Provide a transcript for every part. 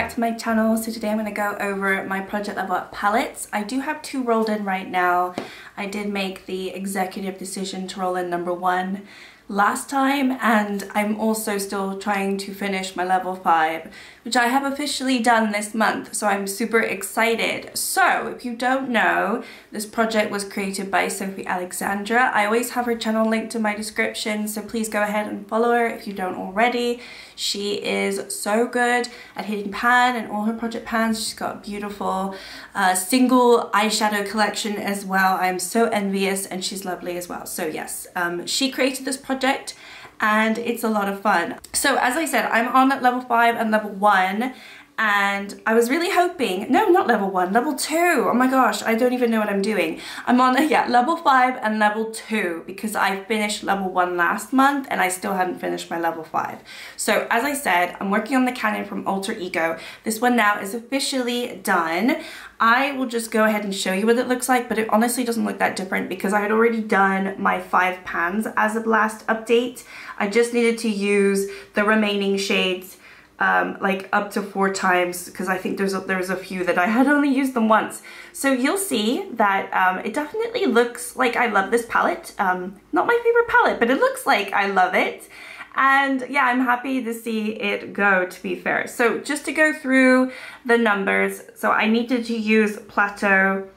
back to my channel. So today I'm going to go over my Project Level Up palettes. I do have 2 rolled in right now. I did make the executive decision to roll in number 1 last time, and I'm also still trying to finish my level 5, which I have officially done this month, so I'm super excited. So if you don't know, this project was created by Sophie Alexandra. I always have her channel linked in my description, so please go ahead and follow her if you don't already. She is so good at hitting pan and all her project pans. She's got a beautiful single eyeshadow collection as well. I'm so envious, and she's lovely as well. So yes, she created this project and it's a lot of fun. So as I said, I'm on at level 5 and level 1, and I was really hoping, no, not level 1, level 2. Oh my gosh, I don't even know what I'm doing. I'm on, level 5 and level 2 because I finished level 1 last month and I still hadn't finished my level 5. So as I said, I'm working on the Canyon from Alter Ego. This one now is officially done. I will just go ahead and show you what it looks like, but it honestly doesn't look that different because I had already done my 5 pans as of last update. I just needed to use the remaining shades like up to 4 times because I think there's a few that I had only used them once. So you'll see that it definitely looks like I love this palette. Not my favorite palette, but it looks like I love it. And yeah, I'm happy to see it go, to be fair. So just to go through the numbers, so I needed to use Plateau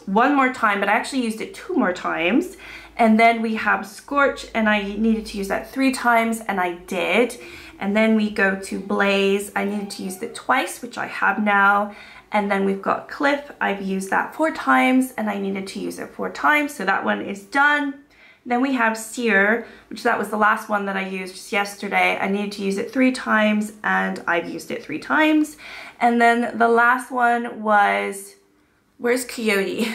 1 more time, but I actually used it 2 more times. And then we have Scorch, and I needed to use that 3 times, and I did. And then we go to Blaze. I needed to use it twice, which I have now. And then we've got Cliff. I've used that 4 times, and I needed to use it 4 times, so that one is done. Then we have Sear, which that was the last one that I used just yesterday. I needed to use it 3 times, and I've used it 3 times. And then the last one was, where's Coyote?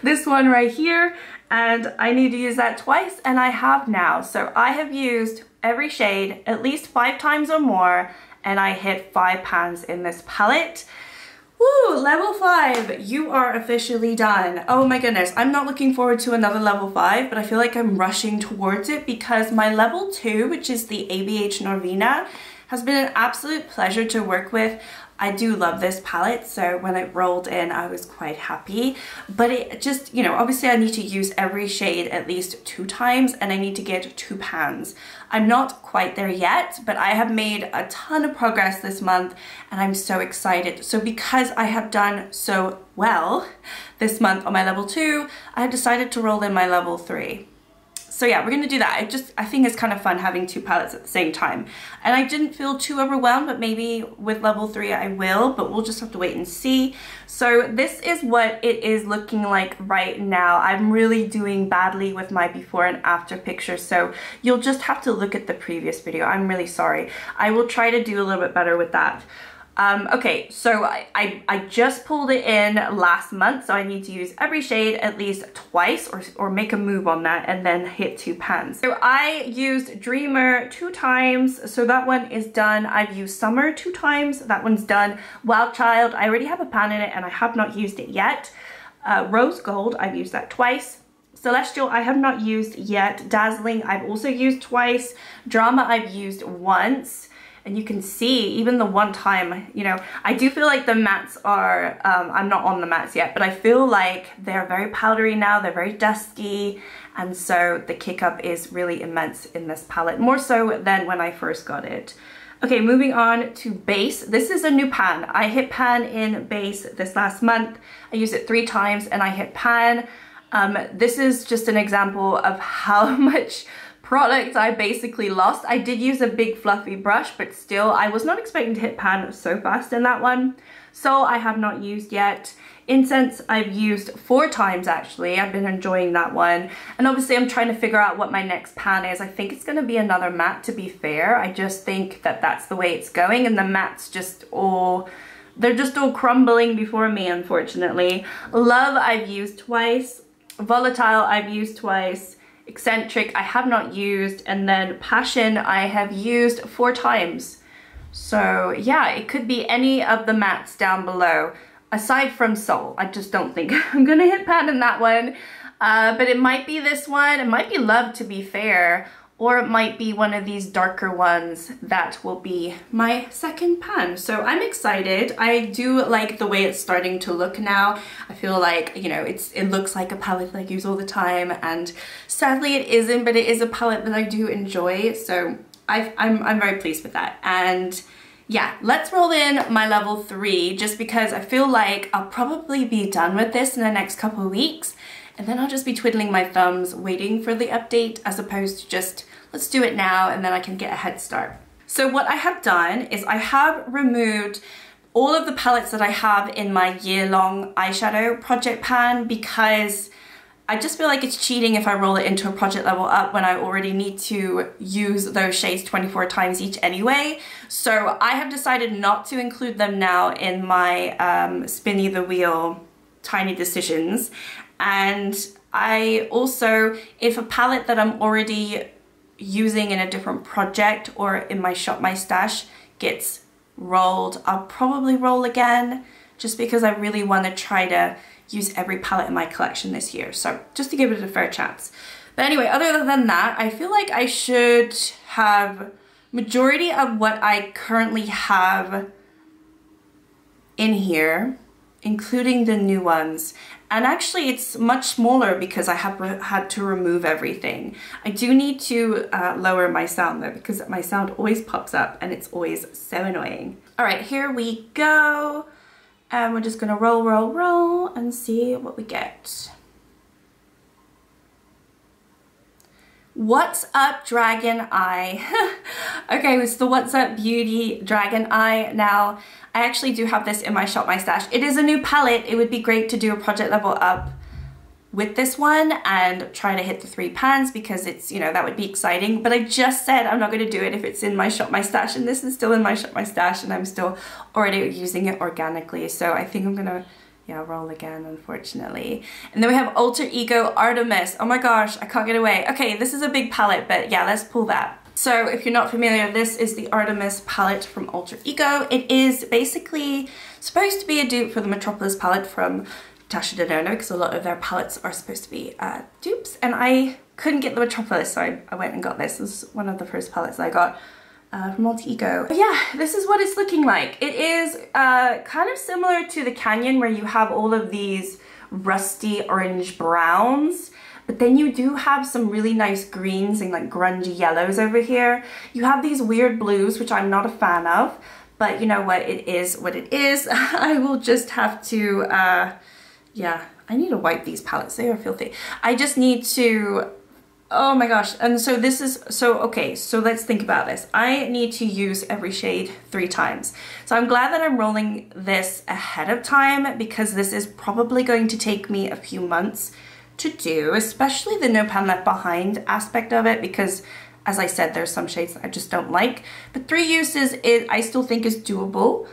This one right here, and I need to use that twice, and I have now. So I have used every shade at least 5 times or more, and I hit 5 pans in this palette. Woo, level 5, you are officially done. Oh my goodness, I'm not looking forward to another level 5, but I feel like I'm rushing towards it because my level 2, which is the ABH Norvina, has been an absolute pleasure to work with. I do love this palette, so when it rolled in, I was quite happy. But it just, you know, obviously I need to use every shade at least 2 times, and I need to get 2 pans. I'm not quite there yet, but I have made a ton of progress this month, and I'm so excited. So because I have done so well this month on my level 2, I have decided to roll in my level 3. So yeah, we're gonna do that. I think it's kind of fun having 2 palettes at the same time. And I didn't feel too overwhelmed, but maybe with level 3 I will, but we'll just have to wait and see. So this is what it is looking like right now. I'm really doing badly with my before and after pictures, so you'll just have to look at the previous video. I'm really sorry. I will try to do a little bit better with that. Okay, so I just pulled it in last month, so I need to use every shade at least twice or make a move on that and then hit 2 pans. So I used Dreamer 2 times, so that one is done. I've used Summer 2 times, that one's done. Wild Child, I already have a pan in it and I have not used it yet. Rose Gold, I've used that twice. Celestial, I have not used yet. Dazzling, I've also used twice. Drama, I've used once. And you can see, even the 1 time, you know, I do feel like the mattes are, I'm not on the mattes yet, but I feel like they're very powdery now, they're very dusky, and so the kick up is really immense in this palette, more so than when I first got it. Okay, moving on to base. This is a new pan. I hit pan in base this last month. I used it 3 times and I hit pan. This is just an example of how much product I basically lost. I did use a big fluffy brush, but still I was not expecting to hit pan so fast in that one. So I have not used yet. Incense I've used 4 times actually. I've been enjoying that one. And obviously I'm trying to figure out what my next pan is. I think it's going to be another matte, to be fair. I just think that that's the way it's going, and the mattes just all, they're just all crumbling before me, unfortunately. Love I've used twice. Volatile I've used twice. Eccentric I have not used, and then Passion I have used 4 times. So yeah, it could be any of the mattes down below aside from Soul. I just don't think I'm gonna hit pan in that one, but it might be this one. It might be Love, to be fair, or it might be one of these darker ones that will be my second pan. So I'm excited. I do like the way it's starting to look now. I feel like, you know, it looks like a palette that I use all the time, and sadly it isn't, but it is a palette that I do enjoy. So I'm very pleased with that. And yeah, let's roll in my level 3, just because I feel like I'll probably be done with this in the next couple of weeks. And then I'll just be twiddling my thumbs waiting for the update, as opposed to just let's do it now and then I can get a head start. So what I have done is I have removed all of the palettes that I have in my year-long eyeshadow project pan, because I just feel like it's cheating if I roll it into a project level up when I already need to use those shades 24 times each anyway. So I have decided not to include them now in my spinny the wheel tiny decisions. And I also, if a palette that I'm already using in a different project or in my Shop My Stash gets rolled, I'll probably roll again, just because I really want to try to use every palette in my collection this year. So just to give it a fair chance. But anyway, other than that, I feel like I should have majority of what I currently have in here, including the new ones. And actually it's much smaller because I have had to remove everything. I do need to lower my sound though, because my sound always pops up and it's always so annoying. All right, here we go. And we're just gonna roll, roll, roll and see what we get. What's Up Dragon Eye. Okay, it's the What's Up Beauty Dragon Eye. Now, I actually do have this in my Shop My Stash. It is a new palette. It would be great to do a project level up with this one and try to hit the 3 pans, because it's, you know, that would be exciting. But I just said I'm not going to do it if it's in my Shop My Stash, and this is still in my Shop My Stash and I'm still already using it organically. So I think I'm gonna, yeah, roll again, unfortunately. And then we have Alter Ego Artemis. Oh my gosh, I can't get away. Okay, this is a big palette, but yeah, let's pull that. So if you're not familiar, this is the Artemis palette from Alter Ego. It is basically supposed to be a dupe for the Metropolis palette from Tasha Denona, because a lot of their palettes are supposed to be dupes, and I couldn't get the Metropolis, so I went and got this. This is one of the first palettes I got from Alter Ego. But yeah, this is what it's looking like. It is kind of similar to the Canyon, where you have all of these rusty orange browns, but then you do have some really nice greens and like grungy yellows over here. You have these weird blues, which I'm not a fan of, but you know what, it is what it is. I will just have to, yeah, I need to wipe these palettes, they are filthy. I just need to, oh my gosh, and so this is, so okay, so let's think about this. I need to use every shade 3 times. So I'm glad that I'm rolling this ahead of time, because this is probably going to take me a few months to do, especially the no pan left behind aspect of it, because as I said, there's some shades that I just don't like. But 3 uses I still think is doable,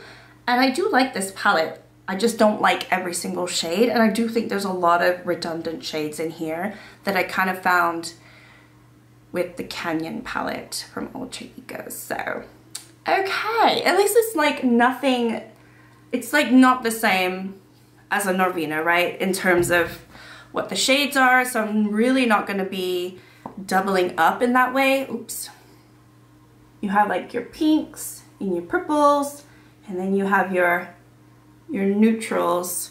and I do like this palette. I just don't like every single shade, and I do think there's a lot of redundant shades in here that I kind of found with the Canyon palette from Alter Ego. So, okay, at least it's like nothing, it's like not the same as a Norvina, right? In terms of what the shades are, so I'm really not gonna be doubling up in that way. Oops. You have like your pinks and your purples, and then you have your neutrals.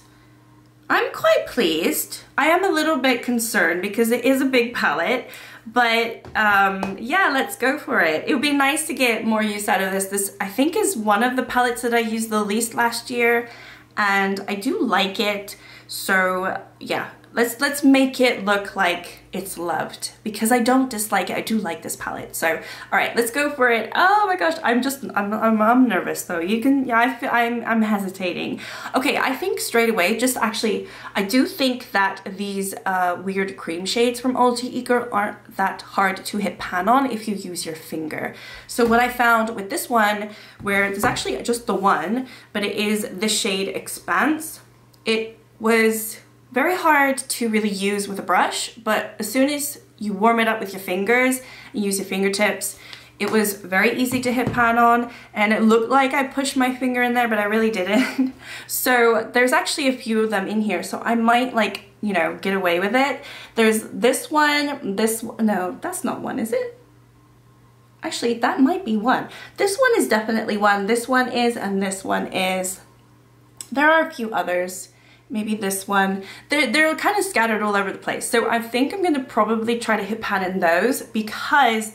I'm quite pleased. I am a little bit concerned because it is a big palette, but yeah, let's go for it. It would be nice to get more use out of this. This, I think, is one of the palettes that I used the least last year, and I do like it. So yeah, let's make it look like it's loved, because I don't dislike it. I do like this palette. So all right, let's go for it. Oh my gosh, I'm nervous though. You can, yeah, I'm hesitating. Okay, I think straight away, just actually, I do think that these weird cream shades from Alter Ego aren't that hard to hit pan on if you use your finger. So what I found with this one, where there's actually just the one, but it is the shade Expanse, it was very hard to really use with a brush, but as soon as you warm it up with your fingers and use your fingertips, it was very easy to hit pan on, and it looked like I pushed my finger in there, but I really didn't. So there's actually a few of them in here, so I might, like, you know, get away with it. There's this one, no, that's not one, is it? Actually, that might be one. This one is definitely one. This one is, and this one is. There are a few others. Maybe this one. They're kind of scattered all over the place. So I think I'm going to probably try to hit pan in those because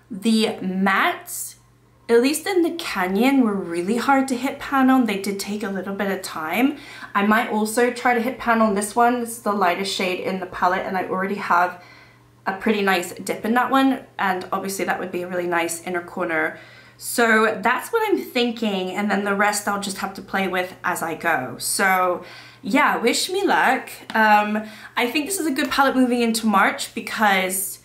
the mattes, at least in the Canyon, were really hard to hit pan on. They did take a little bit of time. I might also try to hit pan on this one. This is the lightest shade in the palette and I already have a pretty nice dip in that one. And obviously that would be a really nice inner corner. So that's what I'm thinking, and then the rest I'll just have to play with as I go. So yeah, wish me luck. I think this is a good palette moving into March because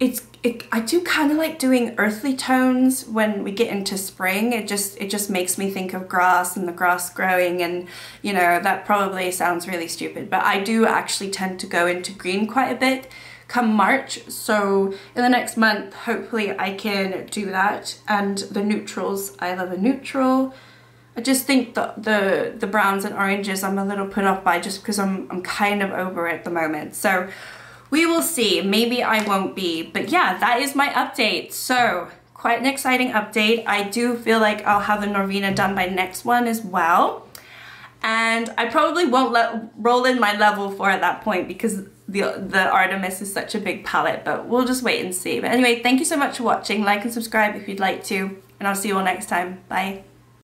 I do kind of like doing earthly tones when we get into spring. It just makes me think of grass and the grass growing, and you know, that probably sounds really stupid, but I do actually tend to go into green quite a bit come March. So in the next month, hopefully I can do that. And the neutrals, I love a neutral. I just think the browns and oranges I'm a little put off by just because I'm kind of over it at the moment. So we will see. Maybe I won't be. But yeah, that is my update. So quite an exciting update. I do feel like I'll have the Norvina done by next one as well. And I probably won't roll in my level 4 at that point because the Artemis is such a big palette, but we'll just wait and see. But anyway, thank you so much for watching. Like and subscribe if you'd like to, and I'll see you all next time. Bye.